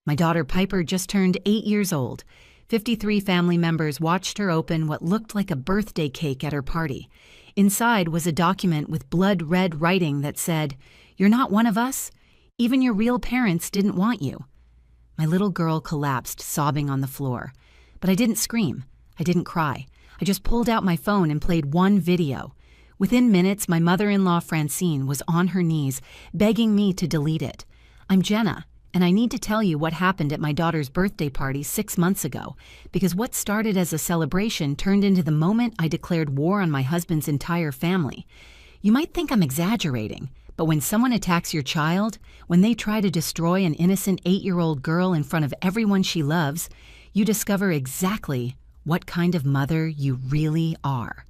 My daughter Piper just turned 8 years old. 53 family members watched her open what looked like a birthday cake at her party. Inside was a document with blood-red writing that said, "You're not one of us. Even your real parents didn't want you." My little girl collapsed, sobbing on the floor. But I didn't scream. I didn't cry. I just pulled out my phone and played one video. Within minutes, my mother-in-law Francine was on her knees, begging me to delete it. "I'm Jenna, and I need to tell you what happened at my daughter's birthday party 6 months ago, because what started as a celebration turned into the moment I declared war on my husband's entire family. You might think I'm exaggerating, but when someone attacks your child, when they try to destroy an innocent 8-year-old girl in front of everyone she loves, you discover exactly what kind of mother you really are."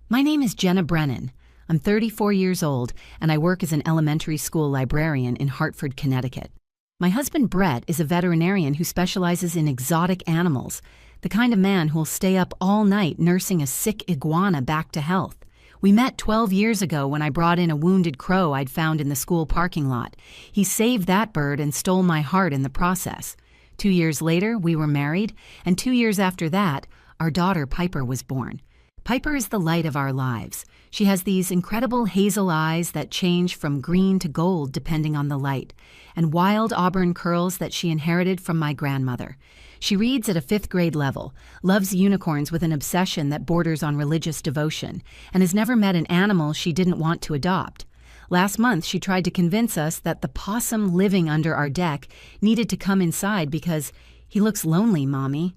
My name is Jenna Brennan. I'm 34 years old, and I work as an elementary school librarian in Hartford, Connecticut. My husband Brett is a veterinarian who specializes in exotic animals, the kind of man who'll stay up all night nursing a sick iguana back to health. We met 12 years ago when I brought in a wounded crow I'd found in the school parking lot. He saved that bird and stole my heart in the process. 2 years later, we were married, and 2 years after that, our daughter Piper was born. Piper is the light of our lives. She has these incredible hazel eyes that change from green to gold depending on the light, and wild auburn curls that she inherited from my grandmother. She reads at a 5th grade level, loves unicorns with an obsession that borders on religious devotion, and has never met an animal she didn't want to adopt. Last month, she tried to convince us that the possum living under our deck needed to come inside because he looks lonely, Mommy.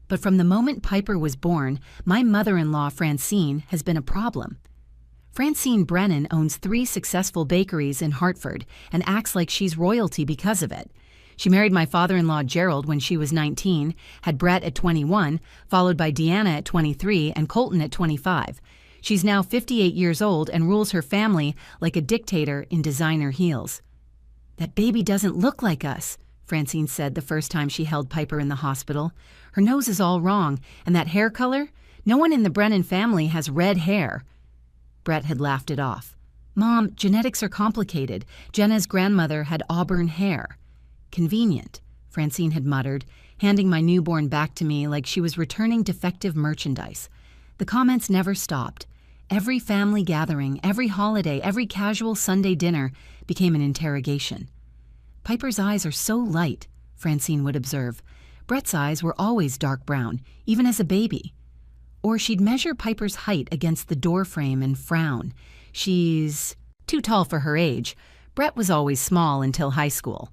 But from the moment Piper was born, my mother-in-law Francine has been a problem. Francine Brennan owns 3 successful bakeries in Hartford and acts like she's royalty because of it. She married my father-in-law Gerald when she was 19, had Brett at 21, followed by Deanna at 23 and Colton at 25. She's now 58 years old and rules her family like a dictator in designer heels. "That baby doesn't look like us," Francine said the first time she held Piper in the hospital. "Her nose is all wrong, and that hair color? No one in the Brennan family has red hair." Brett had laughed it off. "Mom, genetics are complicated. Jenna's grandmother had auburn hair." "Convenient," Francine had muttered, handing my newborn back to me like she was returning defective merchandise. The comments never stopped. Every family gathering, every holiday, every casual Sunday dinner became an interrogation. "Piper's eyes are so light," Francine would observe. "Brett's eyes were always dark brown, even as a baby." Or she'd measure Piper's height against the doorframe and frown. "She's too tall for her age. Brett was always small until high school."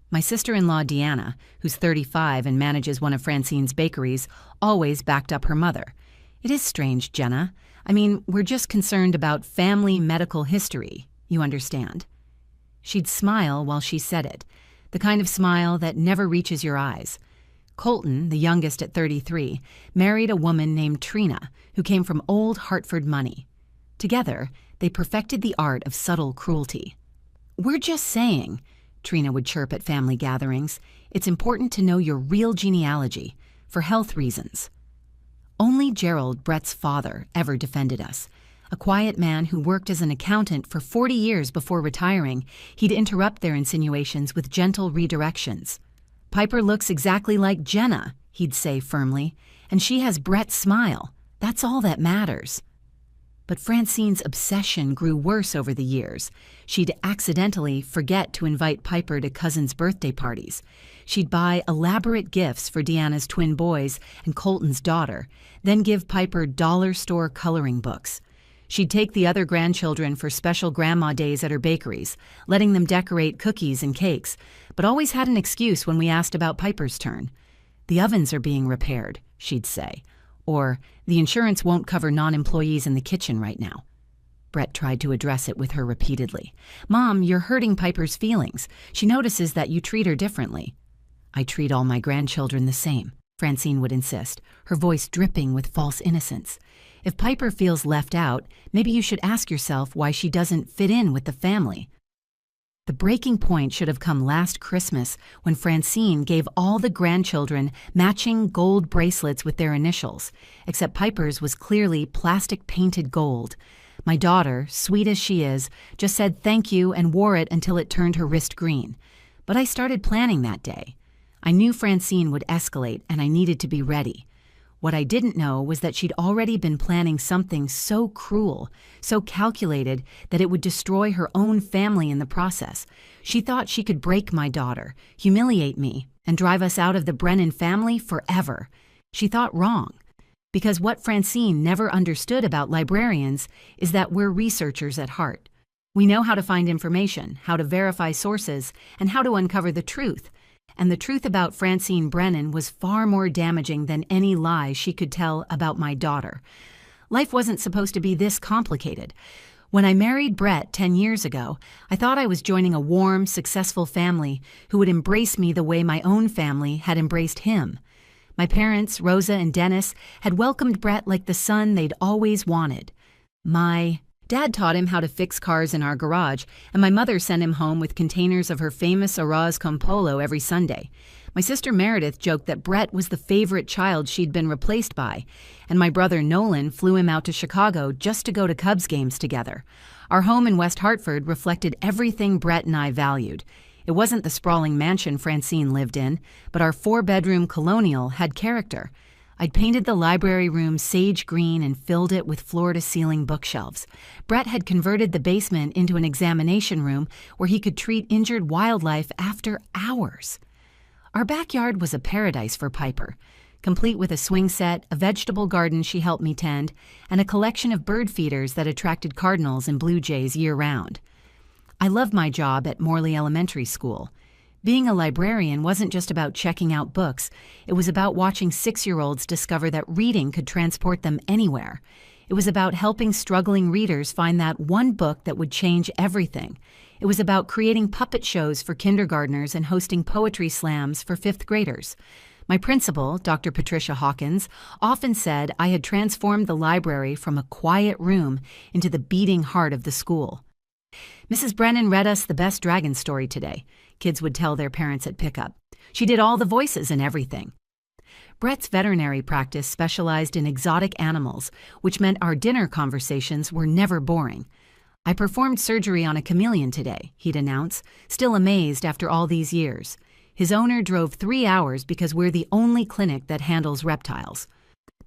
My sister-in-law Deanna, who's 35 and manages one of Francine's bakeries, always backed up her mother. "It is strange, Jenna. I mean, we're just concerned about family medical history, you understand." She'd smile while she said it, the kind of smile that never reaches your eyes. Colton, the youngest at 33, married a woman named Trina, who came from old Hartford money. Together, they perfected the art of subtle cruelty. "We're just saying," Trina would chirp at family gatherings, "it's important to know your real genealogy, for health reasons." Only Gerald, Brett's father, ever defended us. A quiet man who worked as an accountant for 40 years before retiring, he'd interrupt their insinuations with gentle redirections. "Piper looks exactly like Jenna," he'd say firmly, "and she has Brett's smile. That's all that matters." But Francine's obsession grew worse over the years. She'd accidentally forget to invite Piper to cousins' birthday parties. She'd buy elaborate gifts for Deanna's twin boys and Colton's daughter, then give Piper dollar store coloring books. She'd take the other grandchildren for special grandma days at her bakeries, letting them decorate cookies and cakes, but always had an excuse when we asked about Piper's turn. "The ovens are being repaired," she'd say, or "the insurance won't cover non-employees in the kitchen right now." Brett tried to address it with her repeatedly. "Mom, you're hurting Piper's feelings. She notices that you treat her differently." "I treat all my grandchildren the same," Francine would insist, her voice dripping with false innocence. "If Piper feels left out, maybe you should ask yourself why she doesn't fit in with the family." The breaking point should have come last Christmas when Francine gave all the grandchildren matching gold bracelets with their initials, except Piper's was clearly plastic-painted gold. My daughter, sweet as she is, just said thank you and wore it until it turned her wrist green. But I started planning that day. I knew Francine would escalate and I needed to be ready. What I didn't know was that she'd already been planning something so cruel, so calculated that it would destroy her own family in the process. She thought she could break my daughter, humiliate me, and drive us out of the Brennan family forever. She thought wrong. Because what Francine never understood about librarians is that we're researchers at heart. We know how to find information, how to verify sources, and how to uncover the truth. And the truth about Francine Brennan was far more damaging than any lie she could tell about my daughter. Life wasn't supposed to be this complicated. When I married Brett 10 years ago, I thought I was joining a warm, successful family who would embrace me the way my own family had embraced him. My parents, Rosa and Dennis, had welcomed Brett like the son they'd always wanted. My dad taught him how to fix cars in our garage, and my mother sent him home with containers of her famous arroz con pollo every Sunday. My sister Meredith joked that Brett was the favorite child she'd been replaced by, and my brother Nolan flew him out to Chicago just to go to Cubs games together. Our home in West Hartford reflected everything Brett and I valued. It wasn't the sprawling mansion Francine lived in, but our 4-bedroom colonial had character. I'd painted the library room sage green and filled it with floor-to-ceiling bookshelves. Brett had converted the basement into an examination room where he could treat injured wildlife after hours. Our backyard was a paradise for Piper, complete with a swing set, a vegetable garden she helped me tend, and a collection of bird feeders that attracted cardinals and blue jays year-round. I loved my job at Morley Elementary School. Being a librarian wasn't just about checking out books. It was about watching 6-year-olds discover that reading could transport them anywhere. It was about helping struggling readers find that one book that would change everything. It was about creating puppet shows for kindergartners and hosting poetry slams for 5th graders. My principal, Dr. Patricia Hawkins, often said I had transformed the library from a quiet room into the beating heart of the school. Mrs. Brennan read us the best dragon story today, kids would tell their parents at pickup. She did all the voices and everything. Brett's veterinary practice specialized in exotic animals, which meant our dinner conversations were never boring. I performed surgery on a chameleon today, he'd announce, still amazed after all these years. His owner drove 3 hours because we're the only clinic that handles reptiles.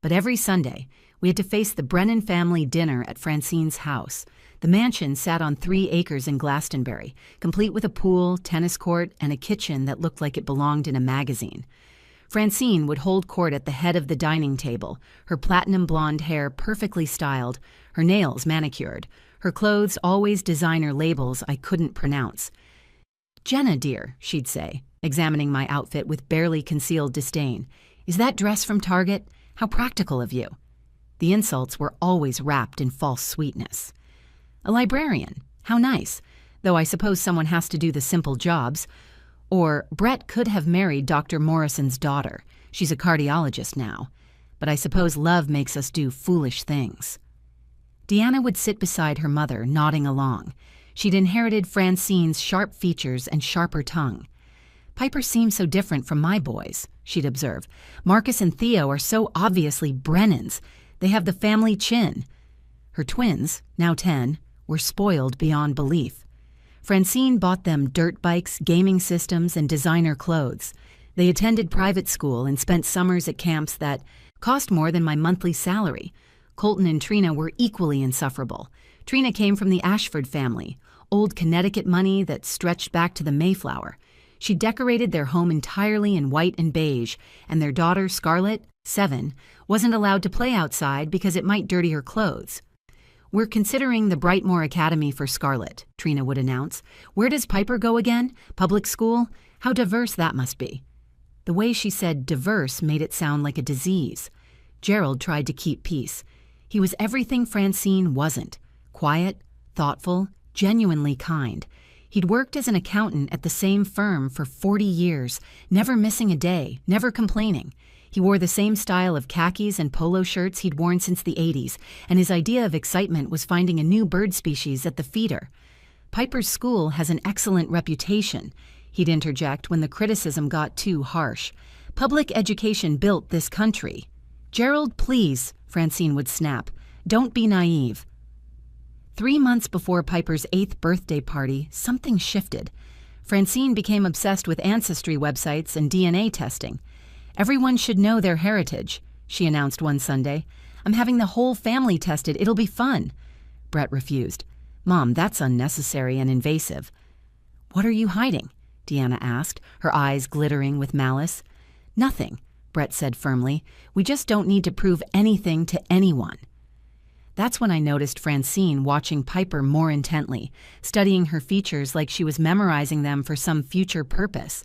But every Sunday, we had to face the Brennan family dinner at Francine's house. The mansion sat on 3 acres in Glastonbury, complete with a pool, tennis court, and a kitchen that looked like it belonged in a magazine. Francine would hold court at the head of the dining table, her platinum blonde hair perfectly styled, her nails manicured, her clothes always designer labels I couldn't pronounce. "Jenna, dear," she'd say, examining my outfit with barely concealed disdain, "is that dress from Target? How practical of you." The insults were always wrapped in false sweetness. A librarian, how nice, though I suppose someone has to do the simple jobs. Or Brett could have married Dr. Morrison's daughter. She's a cardiologist now. But I suppose love makes us do foolish things. Deanna would sit beside her mother, nodding along. She'd inherited Francine's sharp features and sharper tongue. "Piper seems so different from my boys," she'd observe. "Marcus and Theo are so obviously Brennans. They have the family chin." Her twins, now 10, were spoiled beyond belief. Francine bought them dirt bikes, gaming systems, and designer clothes. They attended private school and spent summers at camps that cost more than my monthly salary. Colton and Trina were equally insufferable. Trina came from the Ashford family, old Connecticut money that stretched back to the Mayflower. She decorated their home entirely in white and beige, and their daughter, Scarlett, 7, wasn't allowed to play outside because it might dirty her clothes. "We're considering the Brightmoor Academy for Scarlett," Trina would announce. "Where does Piper go again? Public school? How diverse that must be." The way she said diverse made it sound like a disease. Gerald tried to keep peace. He was everything Francine wasn't. Quiet, thoughtful, genuinely kind. He'd worked as an accountant at the same firm for 40 years, never missing a day, never complaining. He wore the same style of khakis and polo shirts he'd worn since the 80s, and his idea of excitement was finding a new bird species at the feeder. "Piper's school has an excellent reputation," he'd interject when the criticism got too harsh. "Public education built this country." "Gerald, please," Francine would snap. "Don't be naive." 3 months before Piper's 8th birthday party, something shifted. Francine became obsessed with ancestry websites and DNA testing. "Everyone should know their heritage," she announced one Sunday. "I'm having the whole family tested. It'll be fun." Brett refused. "Mom, that's unnecessary and invasive." "What are you hiding?" Deanna asked, her eyes glittering with malice. "Nothing," Brett said firmly. "We just don't need to prove anything to anyone." That's when I noticed Francine watching Piper more intently, studying her features like she was memorizing them for some future purpose.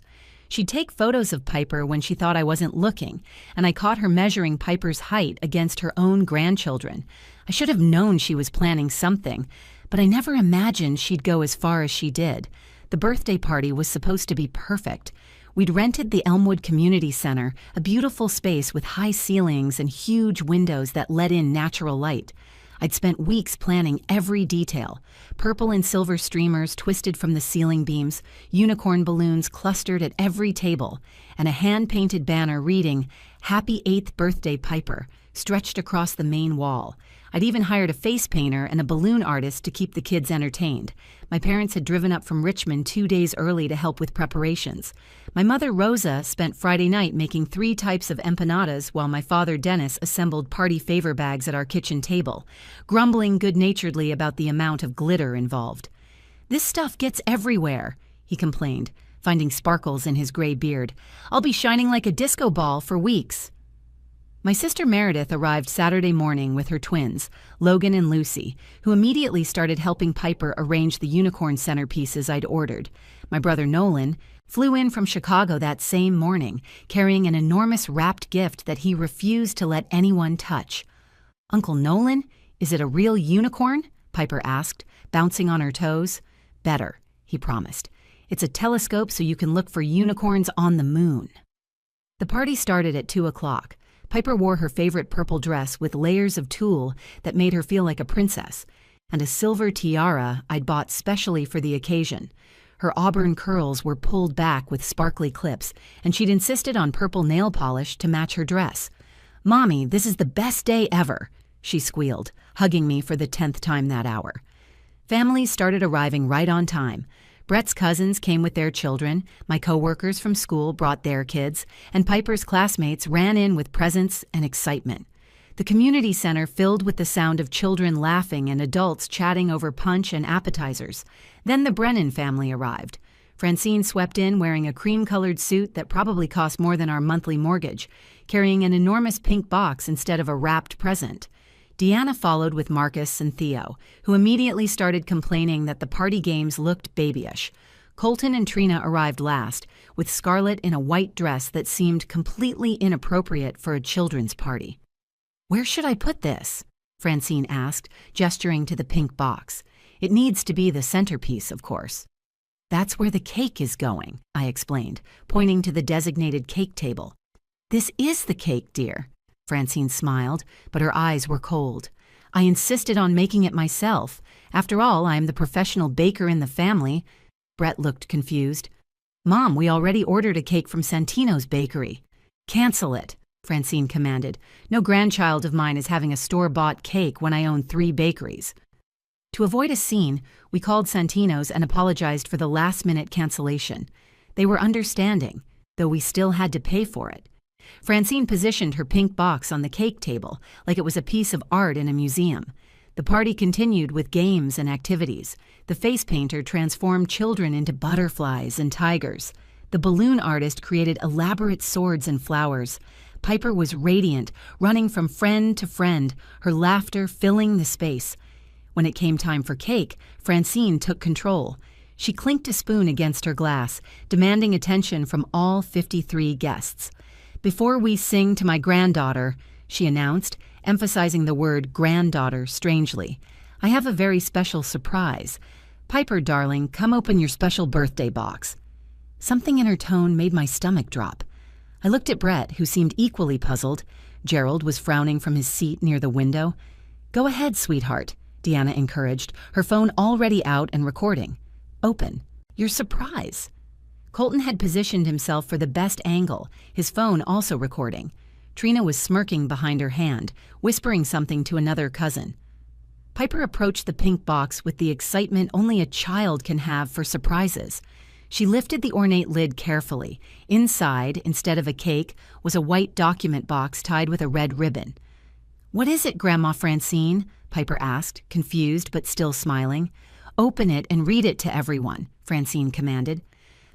She'd take photos of Piper when she thought I wasn't looking, and I caught her measuring Piper's height against her own grandchildren. I should have known she was planning something, but I never imagined she'd go as far as she did. The birthday party was supposed to be perfect. We'd rented the Elmwood Community Center, a beautiful space with high ceilings and huge windows that let in natural light. I'd spent weeks planning every detail. Purple and silver streamers twisted from the ceiling beams, unicorn balloons clustered at every table, and a hand-painted banner reading, "Happy 8th Birthday Piper," stretched across the main wall. I'd even hired a face painter and a balloon artist to keep the kids entertained. My parents had driven up from Richmond 2 days early to help with preparations. My mother, Rosa, spent Friday night making 3 types of empanadas while my father, Dennis, assembled party favor bags at our kitchen table, grumbling good-naturedly about the amount of glitter involved. "This stuff gets everywhere," he complained, finding sparkles in his gray beard. "I'll be shining like a disco ball for weeks." My sister Meredith arrived Saturday morning with her twins, Logan and Lucy, who immediately started helping Piper arrange the unicorn centerpieces I'd ordered. My brother Nolan flew in from Chicago that same morning, carrying an enormous wrapped gift that he refused to let anyone touch. "Uncle Nolan, is it a real unicorn?" Piper asked, bouncing on her toes. "Better," he promised. "It's a telescope so you can look for unicorns on the moon." The party started at 2 o'clock. Piper wore her favorite purple dress with layers of tulle that made her feel like a princess, and a silver tiara I'd bought specially for the occasion. Her auburn curls were pulled back with sparkly clips, and she'd insisted on purple nail polish to match her dress. "Mommy, this is the best day ever," she squealed, hugging me for the 10th time that hour. Families started arriving right on time. Brett's cousins came with their children, my coworkers from school brought their kids, and Piper's classmates ran in with presents and excitement. The community center filled with the sound of children laughing and adults chatting over punch and appetizers. Then the Brennan family arrived. Francine swept in wearing a cream-colored suit that probably cost more than our monthly mortgage, carrying an enormous pink box instead of a wrapped present. Deanna followed with Marcus and Theo, who immediately started complaining that the party games looked babyish. Colton and Trina arrived last, with Scarlett in a white dress that seemed completely inappropriate for a children's party. "Where should I put this?" Francine asked, gesturing to the pink box. "It needs to be the centerpiece, of course." "That's where the cake is going," I explained, pointing to the designated cake table. "This is the cake, dear." Francine smiled, but her eyes were cold. "I insisted on making it myself. After all, I am the professional baker in the family." Brett looked confused. "Mom, we already ordered a cake from Santino's bakery." "Cancel it," Francine commanded. "No grandchild of mine is having a store-bought cake when I own 3 bakeries." To avoid a scene, we called Santino's and apologized for the last-minute cancellation. They were understanding, though we still had to pay for it. Francine positioned her pink box on the cake table like it was a piece of art in a museum. The party continued with games and activities. The face painter transformed children into butterflies and tigers. The balloon artist created elaborate swords and flowers. Piper was radiant, running from friend to friend, her laughter filling the space. When it came time for cake, Francine took control. She clinked a spoon against her glass, demanding attention from all 53 guests. "Before we sing to my granddaughter," she announced, emphasizing the word granddaughter strangely, "I have a very special surprise. Piper, darling, come open your special birthday box." Something in her tone made my stomach drop. I looked at Brett, who seemed equally puzzled. Gerald was frowning from his seat near the window. "Go ahead, sweetheart," Deanna encouraged, her phone already out and recording. "Open your surprise." Colton had positioned himself for the best angle, his phone also recording. Trina was smirking behind her hand, whispering something to another cousin. Piper approached the pink box with the excitement only a child can have for surprises. She lifted the ornate lid carefully. Inside, instead of a cake, was a white document box tied with a red ribbon. "What is it, Grandma Francine?" Piper asked, confused but still smiling. "Open it and read it to everyone," Francine commanded.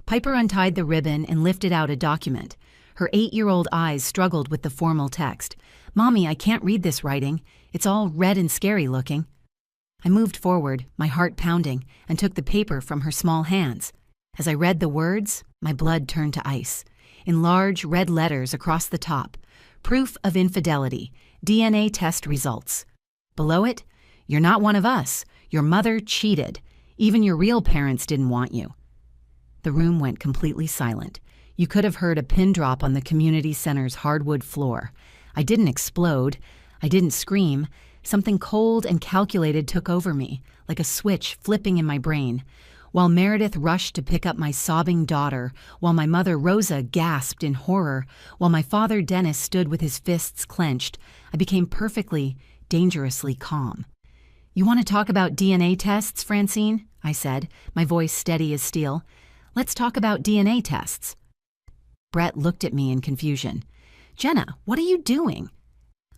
Piper untied the ribbon and lifted out a document. Her 8-year-old eyes struggled with the formal text. "Mommy, I can't read this writing. It's all red and scary looking." I moved forward, my heart pounding, and took the paper from her small hands. As I read the words, my blood turned to ice. In large red letters across the top, "Proof of infidelity, DNA test results." Below it, "You're not one of us. Your mother cheated. Even your real parents didn't want you." The room went completely silent. You could have heard a pin drop on the community center's hardwood floor. I didn't explode. I didn't scream. Something cold and calculated took over me, like a switch flipping in my brain. While Meredith rushed to pick up my sobbing daughter, while my mother Rosa gasped in horror, while my father Dennis stood with his fists clenched, I became perfectly, dangerously calm. "You want to talk about DNA tests, Francine?" I said, my voice steady as steel. "Let's talk about DNA tests." Brett looked at me in confusion. "Jenna, what are you doing?"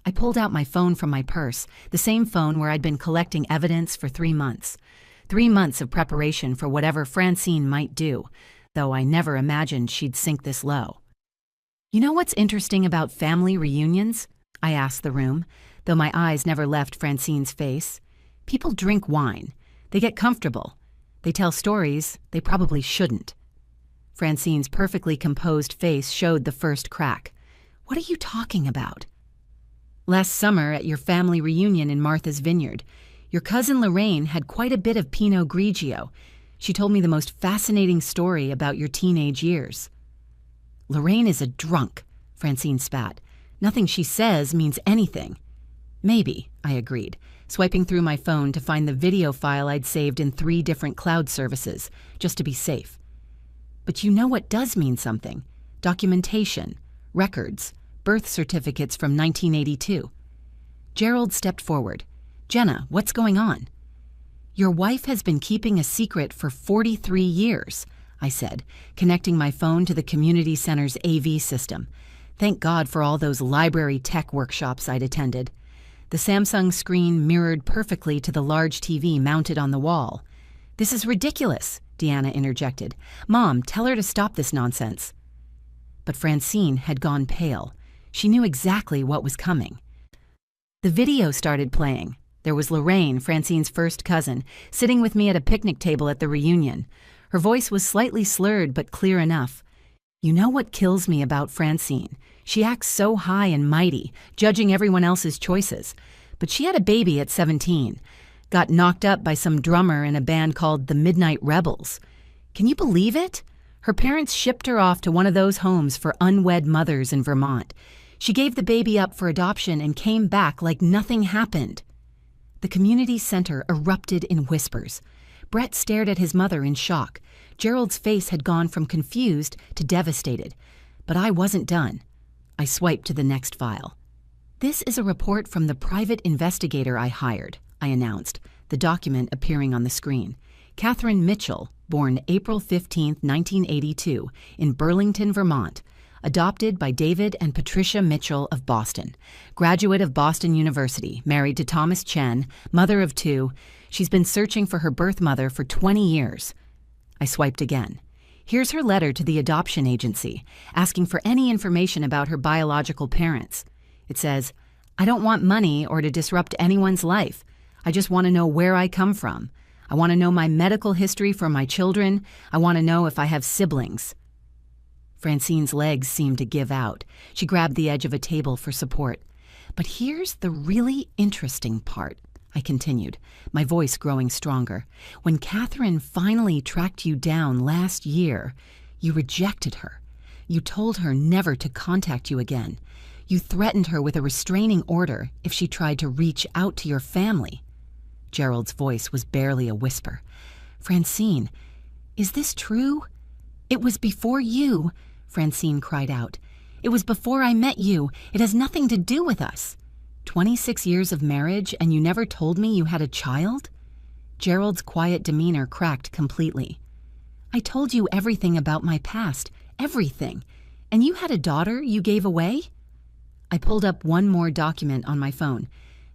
I pulled out my phone from my purse, the same phone where I'd been collecting evidence for 3 months. 3 months of preparation for whatever Francine might do, though I never imagined she'd sink this low. "You know what's interesting about family reunions?" I asked the room, though my eyes never left Francine's face. "People drink wine. They get comfortable. They tell stories they probably shouldn't." Francine's perfectly composed face showed the first crack. "What are you talking about?" "Last summer at your family reunion in Martha's Vineyard, your cousin Lorraine had quite a bit of Pinot Grigio. She told me the most fascinating story about your teenage years." "Lorraine is a drunk," Francine spat. "Nothing she says means anything." "Maybe," I agreed, swiping through my phone to find the video file I'd saved in 3 different cloud services, just to be safe. "But you know what does mean something? Documentation, records, birth certificates from 1982. Gerald stepped forward. "Jenna, what's going on?" "Your wife has been keeping a secret for 43 years, I said, connecting my phone to the community center's AV system. Thank God for all those library tech workshops I'd attended. The Samsung screen mirrored perfectly to the large TV mounted on the wall. "This is ridiculous," Deanna interjected. "Mom, tell her to stop this nonsense." But Francine had gone pale. She knew exactly what was coming. The video started playing. There was Lorraine, Francine's first cousin, sitting with me at a picnic table at the reunion. Her voice was slightly slurred but clear enough. "You know what kills me about Francine? She acts so high and mighty, judging everyone else's choices. But she had a baby at 17. Got knocked up by some drummer in a band called the Midnight Rebels. Can you believe it? Her parents shipped her off to one of those homes for unwed mothers in Vermont. She gave the baby up for adoption and came back like nothing happened." The community center erupted in whispers. Brett stared at his mother in shock. Gerald's face had gone from confused to devastated. But I wasn't done. I swiped to the next file. "This is a report from the private investigator I hired," I announced, the document appearing on the screen. "Catherine Mitchell, born April 15, 1982, in Burlington, Vermont. Adopted by David and Patricia Mitchell of Boston. Graduate of Boston University, married to Thomas Chen, mother of 2. She's been searching for her birth mother for 20 years. I swiped again. Here's her letter to the adoption agency, asking for any information about her biological parents. It says, "I don't want money or to disrupt anyone's life. I just want to know where I come from. I want to know my medical history for my children. I want to know if I have siblings." Francine's legs seemed to give out. She grabbed the edge of a table for support. "But here's the really interesting part," I continued, my voice growing stronger. "When Catherine finally tracked you down last year, you rejected her. You told her never to contact you again. You threatened her with a restraining order if she tried to reach out to your family." Gerald's voice was barely a whisper. "Francine, is this true?" "It was before you," Francine cried out. "It was before I met you. It has nothing to do with us. 26 years of marriage and you never told me you had a child?" Gerald's quiet demeanor cracked completely. I told you everything about my past, everything. And you had a daughter you gave away? I pulled up one more document on my phone.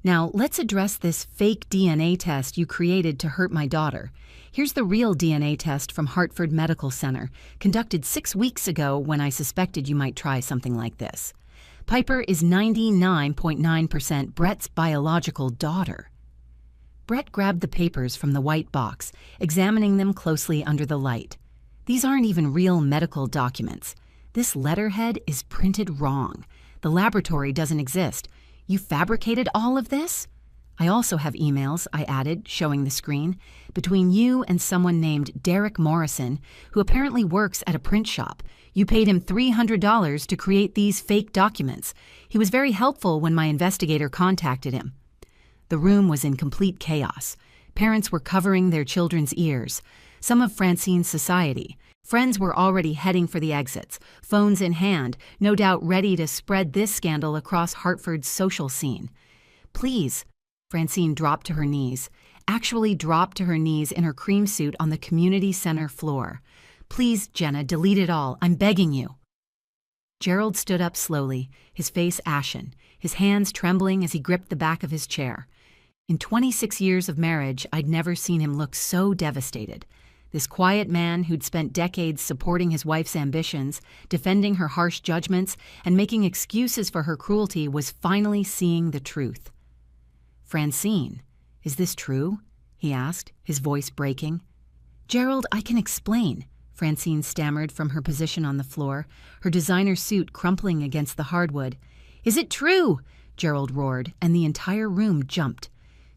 Now, let's address this fake DNA test you created to hurt my daughter. Here's the real DNA test from Hartford Medical Center, conducted 6 weeks ago when I suspected you might try something like this. Piper is 99.9% Brett's biological daughter. Brett grabbed the papers from the white box, examining them closely under the light. These aren't even real medical documents. This letterhead is printed wrong. The laboratory doesn't exist. You fabricated all of this? I also have emails, I added, showing the screen, between you and someone named Derek Morrison, who apparently works at a print shop. You paid him $300 to create these fake documents. He was very helpful when my investigator contacted him. The room was in complete chaos. Parents were covering their children's ears. Some of Francine's society. Friends were already heading for the exits, phones in hand, no doubt ready to spread this scandal across Hartford's social scene. Please, Francine dropped to her knees, actually dropped to her knees in her cream suit on the community center floor. Please, Jenna, delete it all. I'm begging you. Gerald stood up slowly, his face ashen, his hands trembling as he gripped the back of his chair. In 26 years of marriage, I'd never seen him look so devastated. This quiet man who'd spent decades supporting his wife's ambitions, defending her harsh judgments, and making excuses for her cruelty was finally seeing the truth. Francine, is this true? He asked, his voice breaking. Gerald, I can explain, Francine stammered from her position on the floor, her designer suit crumpling against the hardwood. Is it true? Gerald roared, and the entire room jumped.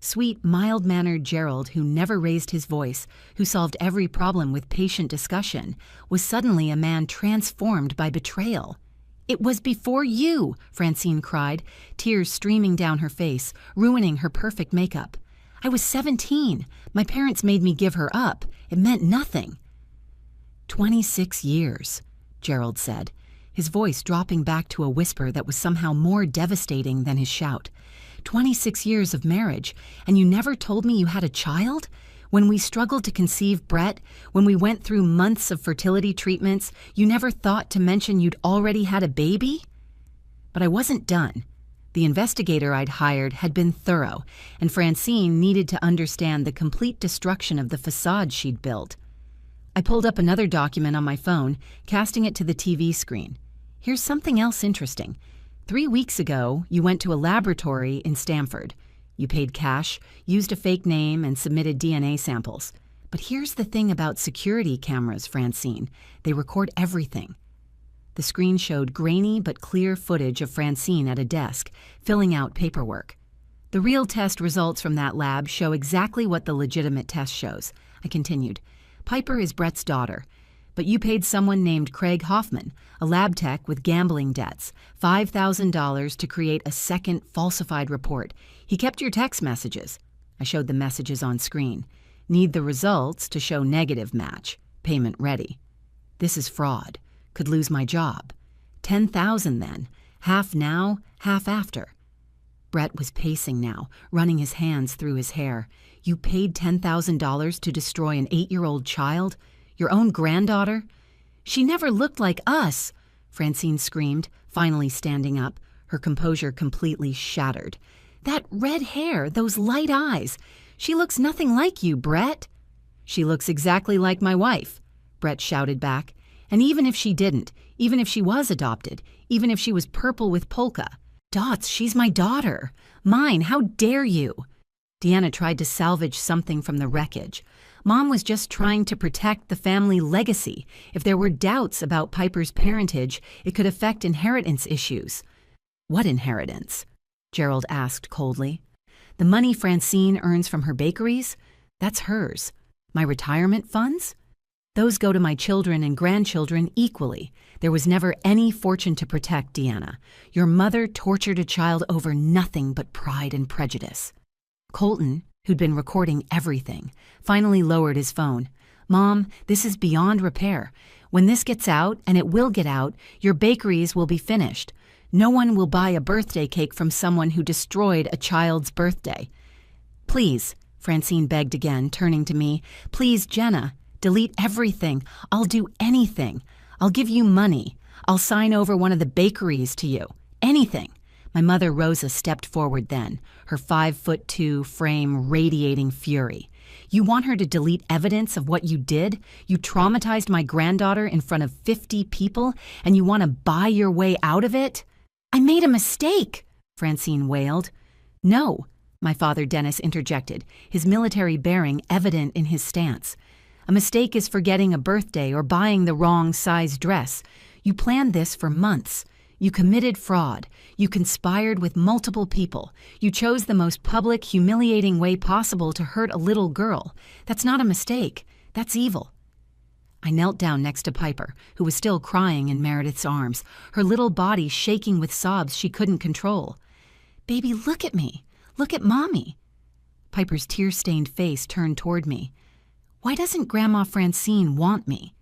Sweet, mild-mannered Gerald, who never raised his voice, who solved every problem with patient discussion, was suddenly a man transformed by betrayal. It was before you, Francine cried, tears streaming down her face, ruining her perfect makeup. I was 17. My parents made me give her up. It meant nothing. 26 years, Gerald said, his voice dropping back to a whisper that was somehow more devastating than his shout. 26 years of marriage, and you never told me you had a child? When we struggled to conceive Brett, when we went through months of fertility treatments, you never thought to mention you'd already had a baby? But I wasn't done. The investigator I'd hired had been thorough, and Francine needed to understand the complete destruction of the facade she'd built. I pulled up another document on my phone, casting it to the TV screen. Here's something else interesting. 3 weeks ago, you went to a laboratory in Stamford. You paid cash, used a fake name, and submitted DNA samples. But here's the thing about security cameras, Francine. They record everything. The screen showed grainy but clear footage of Francine at a desk, filling out paperwork. The real test results from that lab show exactly what the legitimate test shows. I continued. Piper is Brett's daughter. But you paid someone named Craig Hoffman, a lab tech with gambling debts, $5,000 to create a second falsified report. He kept your text messages. I showed the messages on screen. Need the results to show negative match. Payment ready. This is fraud. Could lose my job. $10,000 then. Half now, half after. Brett was pacing now, running his hands through his hair. You paid $10,000 to destroy an 8-year-old child? Your own granddaughter? She never looked like us, Francine screamed, finally standing up, her composure completely shattered. That red hair, those light eyes. She looks nothing like you, Brett. She looks exactly like my wife, Brett shouted back. And even if she didn't, even if she was adopted, even if she was purple with polka, Dots, she's my daughter. Mine, how dare you? Deanna tried to salvage something from the wreckage. Mom was just trying to protect the family legacy. If there were doubts about Piper's parentage, it could affect inheritance issues. What inheritance? Gerald asked coldly. The money Francine earns from her bakeries? That's hers. My retirement funds? Those go to my children and grandchildren equally. There was never any fortune to protect, Deanna. Your mother tortured a child over nothing but pride and prejudice. Colton, who'd been recording everything, finally lowered his phone. Mom, this is beyond repair. When this gets out, and it will get out, your bakeries will be finished. No one will buy a birthday cake from someone who destroyed a child's birthday. Please, Francine begged again, turning to me. Please, Jenna, Delete everything. I'll do anything. I'll give you money. I'll sign over one of the bakeries to you. Anything." My mother Rosa stepped forward then, her 5'2" frame radiating fury. "You want her to delete evidence of what you did? You traumatized my granddaughter in front of 50 people, and you want to buy your way out of it?" "I made a mistake," Francine wailed. "No," my father Dennis interjected, his military bearing evident in his stance. "A mistake is forgetting a birthday or buying the wrong size dress. You planned this for months. You committed fraud. You conspired with multiple people. You chose the most public, humiliating way possible to hurt a little girl. That's not a mistake. That's evil." I knelt down next to Piper, who was still crying in Meredith's arms, her little body shaking with sobs she couldn't control. "Baby, look at me. Look at Mommy." Piper's tear-stained face turned toward me. "Why doesn't Grandma Francine want me?"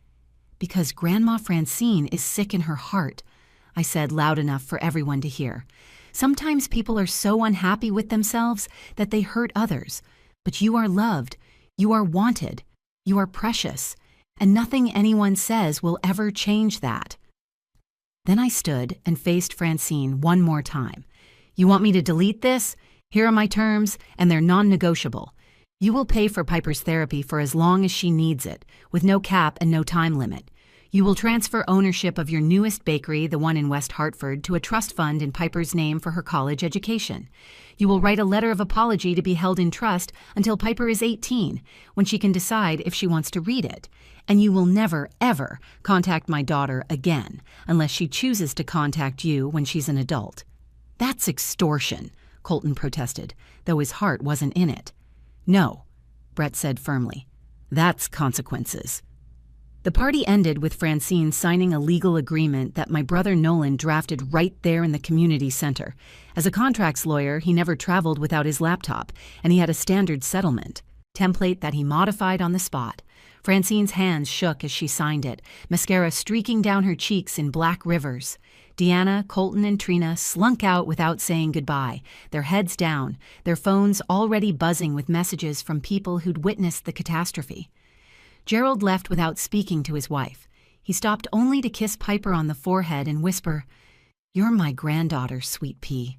"Because Grandma Francine is sick in her heart," I said loud enough for everyone to hear. "Sometimes people are so unhappy with themselves that they hurt others. But you are loved. You are wanted. You are precious. And nothing anyone says will ever change that." Then I stood and faced Francine one more time. "You want me to delete this? Here are my terms, and they're non-negotiable. You will pay for Piper's therapy for as long as she needs it, with no cap and no time limit. You will transfer ownership of your newest bakery, the one in West Hartford, to a trust fund in Piper's name for her college education. You will write a letter of apology to be held in trust until Piper is 18, when she can decide if she wants to read it. And you will never, ever contact my daughter again, unless she chooses to contact you when she's an adult." "That's extortion," Colton protested, though his heart wasn't in it. "No," Brett said firmly. "That's consequences." The party ended with Francine signing a legal agreement that my brother Nolan drafted right there in the community center. As a contracts lawyer, he never traveled without his laptop, and he had a standard settlement template that he modified on the spot. Francine's hands shook as she signed it, mascara streaking down her cheeks in black rivers. Deanna, Colton, and Trina slunk out without saying goodbye, their heads down, their phones already buzzing with messages from people who'd witnessed the catastrophe. Gerald left without speaking to his wife. He stopped only to kiss Piper on the forehead and whisper, "You're my granddaughter, sweet pea.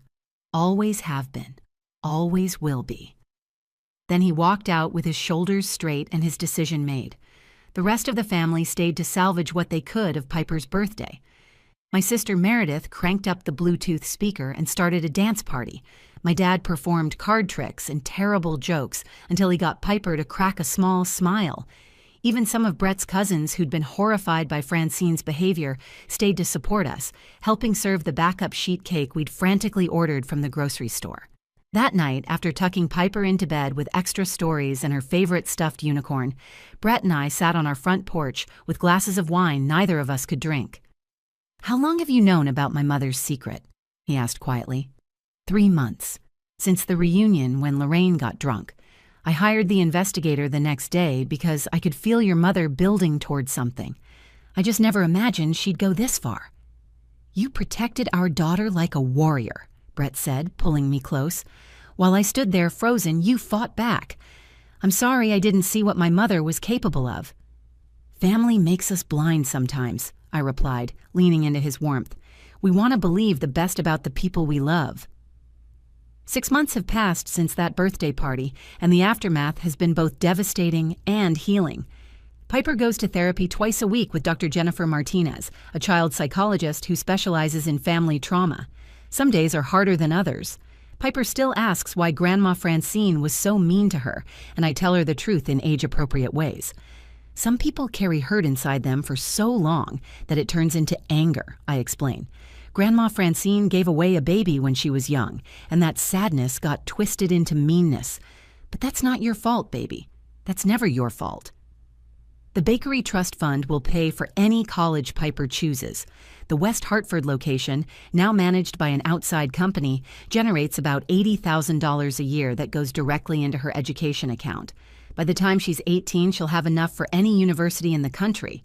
Always have been. Always will be." Then he walked out with his shoulders straight and his decision made. The rest of the family stayed to salvage what they could of Piper's birthday. My sister Meredith cranked up the Bluetooth speaker and started a dance party. My dad performed card tricks and terrible jokes until he got Piper to crack a small smile. Even some of Brett's cousins who'd been horrified by Francine's behavior stayed to support us, helping serve the backup sheet cake we'd frantically ordered from the grocery store. That night, after tucking Piper into bed with extra stories and her favorite stuffed unicorn, Brett and I sat on our front porch with glasses of wine neither of us could drink. "How long have you known about my mother's secret?" he asked quietly. 3 months. Since the reunion when Lorraine got drunk. I hired the investigator the next day because I could feel your mother building towards something. I just never imagined she'd go this far." "You protected our daughter like a warrior," Brett said, pulling me close. "While I stood there frozen, you fought back. I'm sorry I didn't see what my mother was capable of." "Family makes us blind sometimes," I replied, leaning into his warmth. "We want to believe the best about the people we love." 6 months have passed since that birthday party, and the aftermath has been both devastating and healing. Piper goes to therapy twice a week with Dr. Jennifer Martinez, a child psychologist who specializes in family trauma. Some days are harder than others. Piper still asks why Grandma Francine was so mean to her, and I tell her the truth in age-appropriate ways. Some people carry hurt inside them for so long that it turns into anger, I explain. Grandma Francine gave away a baby when she was young, and that sadness got twisted into meanness. But that's not your fault, baby. That's never your fault. The Bakery Trust Fund will pay for any college Piper chooses. The West Hartford location, now managed by an outside company, generates about $80,000 a year that goes directly into her education account. By the time she's 18, she'll have enough for any university in the country.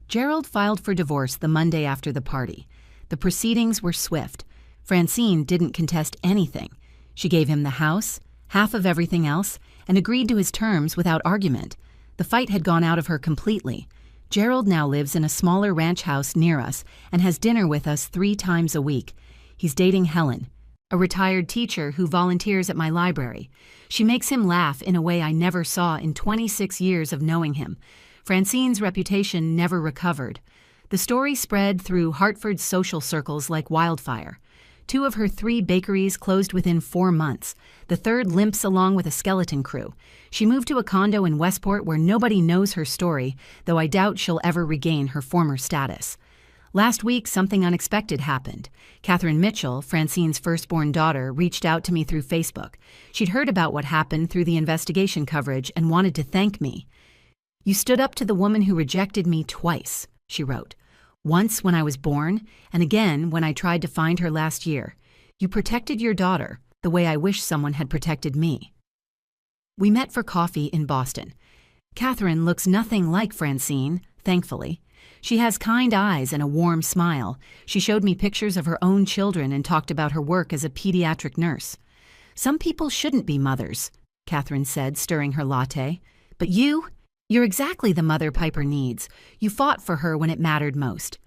Gerald filed for divorce the Monday after the party. The proceedings were swift. Francine didn't contest anything. She gave him the house, half of everything else, and agreed to his terms without argument. The fight had gone out of her completely. Gerald now lives in a smaller ranch house near us and has dinner with us 3 times a week. He's dating Helen, a retired teacher who volunteers at my library. She makes him laugh in a way I never saw in 26 years of knowing him. Francine's reputation never recovered. The story spread through Hartford's social circles like wildfire. 2 of her 3 bakeries closed within 4 months. The third limps along with a skeleton crew. She moved to a condo in Westport where nobody knows her story, though I doubt she'll ever regain her former status. Last week, something unexpected happened. Catherine Mitchell, Francine's firstborn daughter, reached out to me through Facebook. She'd heard about what happened through the investigation coverage and wanted to thank me. "You stood up to the woman who rejected me twice," she wrote. "Once when I was born, and again when I tried to find her last year. You protected your daughter the way I wish someone had protected me." We met for coffee in Boston. Catherine looks nothing like Francine, thankfully. She has kind eyes and a warm smile. She showed me pictures of her own children and talked about her work as a pediatric nurse. "Some people shouldn't be mothers," Catherine said, stirring her latte. "But you're exactly the mother Piper needs. You fought for her when it mattered most."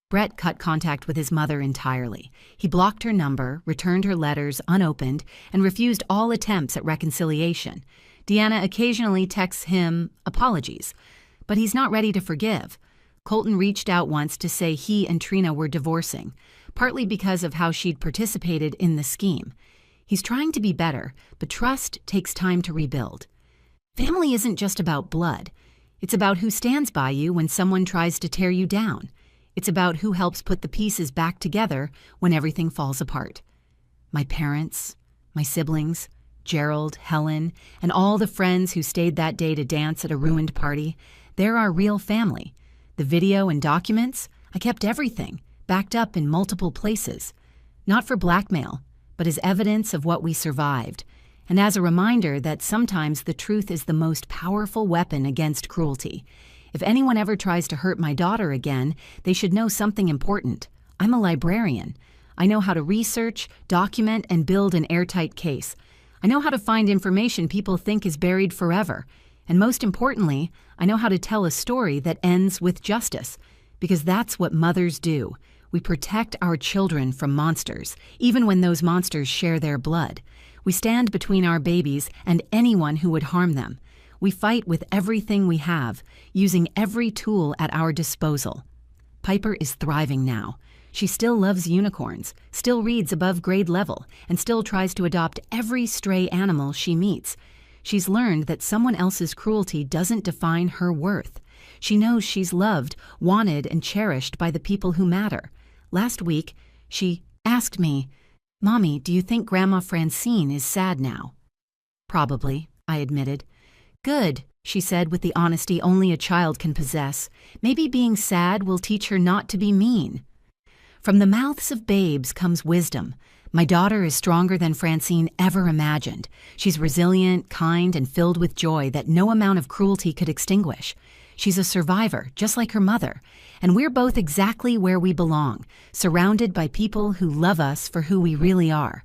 Brett cut contact with his mother entirely. He blocked her number, returned her letters unopened, and refused all attempts at reconciliation. Deanna occasionally texts him apologies, but he's not ready to forgive. Colton reached out once to say he and Trina were divorcing, partly because of how she'd participated in the scheme. He's trying to be better, but trust takes time to rebuild. Family isn't just about blood. It's about who stands by you when someone tries to tear you down. It's about who helps put the pieces back together when everything falls apart. My parents, my siblings, Gerald, Helen, and all the friends who stayed that day to dance at a ruined party, they're our real family. The video and documents, I kept everything, backed up in multiple places. Not for blackmail, but as evidence of what we survived, and as a reminder that sometimes the truth is the most powerful weapon against cruelty. If anyone ever tries to hurt my daughter again, they should know something important. I'm a librarian. I know how to research, document, and build an airtight case. I know how to find information people think is buried forever. And most importantly, I know how to tell a story that ends with justice, because that's what mothers do. We protect our children from monsters, even when those monsters share their blood. We stand between our babies and anyone who would harm them. We fight with everything we have, using every tool at our disposal. Piper is thriving now. She still loves unicorns, still reads above grade level, and still tries to adopt every stray animal she meets. She's learned that someone else's cruelty doesn't define her worth. She knows she's loved, wanted, and cherished by the people who matter. Last week, she asked me, "Mommy, do you think Grandma Francine is sad now?" "Probably," I admitted. "Good," she said with the honesty only a child can possess. "Maybe being sad will teach her not to be mean." From the mouths of babes comes wisdom. My daughter is stronger than Francine ever imagined. She's resilient, kind, and filled with joy that no amount of cruelty could extinguish. She's a survivor, just like her mother, and we're both exactly where we belong, surrounded by people who love us for who we really are.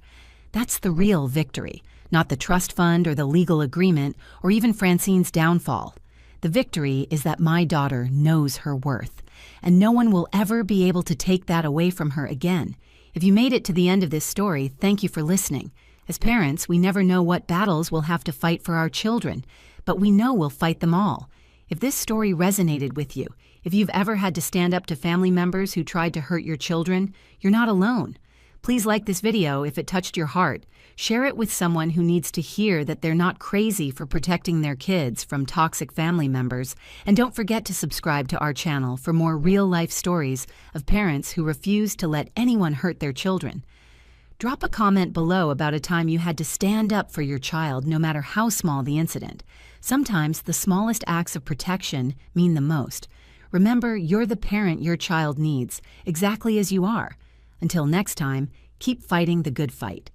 That's the real victory, not the trust fund or the legal agreement or even Francine's downfall. The victory is that my daughter knows her worth, and no one will ever be able to take that away from her again. If you made it to the end of this story, thank you for listening. As parents, we never know what battles we'll have to fight for our children, but we know we'll fight them all. If this story resonated with you, if you've ever had to stand up to family members who tried to hurt your children, you're not alone. Please like this video if it touched your heart. Share it with someone who needs to hear that they're not crazy for protecting their kids from toxic family members. And don't forget to subscribe to our channel for more real-life stories of parents who refuse to let anyone hurt their children. Drop a comment below about a time you had to stand up for your child, no matter how small the incident. Sometimes the smallest acts of protection mean the most. Remember, you're the parent your child needs, exactly as you are. Until next time, keep fighting the good fight.